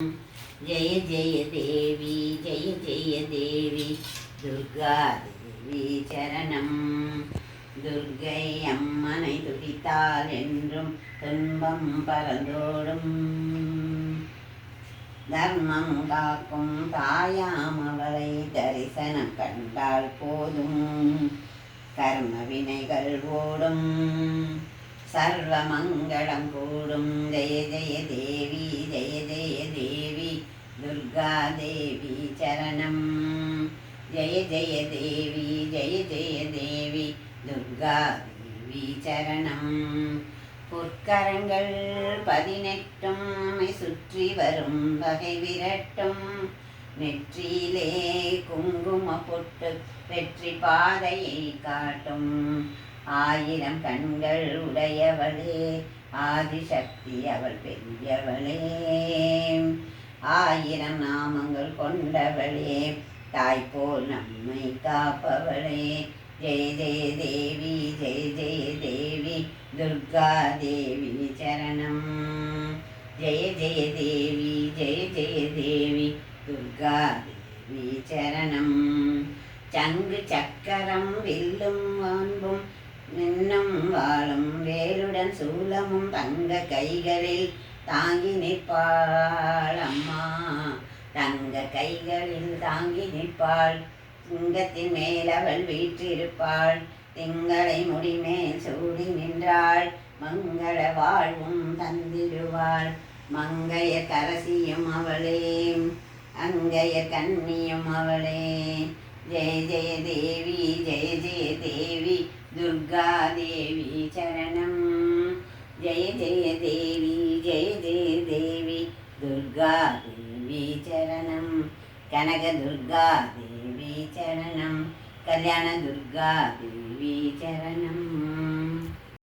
जय जय देवी जय जय देवी दुर्गा देवी चरणम दुर्गै अम्मனை துதித்தால் என்றும் துன்பம் பறந்தோடும் தர்மம் காக்கும் தாயாம் அவளை தரிசனம் கண்டால் போதும் கர்ம வினைகள் ஓடும் சர்வ மங்களம் கூடும் ஜெய ஜெய தேவி ஜெய ஜெய தேவி துர்கா தேவி சரணம் ஜெய ஜெய தேவி ஜெய ஜெய தேவி துர்கா தேவி சரணம் பொற்கரங்கள் 18 நம்மை சுற்றி வரும் வகை விரட்டும் நெற்றியிலே குங்கும பொட்டு வெற்றி பாதையை காட்டும் 1000 கண்கள் உடையவளே ஆதிசக்தி அவள் பெரியவளே 1000 நாமங்கள் கொண்டவளே தாய் போல் நம்மை காப்பவளே ஜெய ஜெய தேவி ஜெய ஜெய தேவி துர்கா தேவி சரணம் ஜெய ஜெய தேவி ஜெய ஜெய தேவி துர்கா தேவி சரணம் சங்கு சக்கரம் வில்லும் வான்பும் மின்னும் வாளும் வேலுடன் சூலமும் தங்க கைகளில் தாங்கி நிற்பாள் அம்மா தங்க கைகளில் தாங்கி நிற்பாள் சிங்கத்தின் மேல் அவள் வீற்றிருப்பாள் திங்களை முடிமேல் சூடி நின்றாள் மங்கள வாழ்வும் தந்திடுவாள் மங்கைய கரசியும் அவளே அங்கைய கன்னியும் அவளே ஜெய ஜெய தேவி ஜெய ஜெய தேவி துர்கா தேவி சரணம் ஜெய ஜெய தேவி ஜெய ஜெய தேவி துர்கா தேவி சரணம் கனக துர்கா தேவி சரணம் கல்யாண துர்கா தேவி சரணம்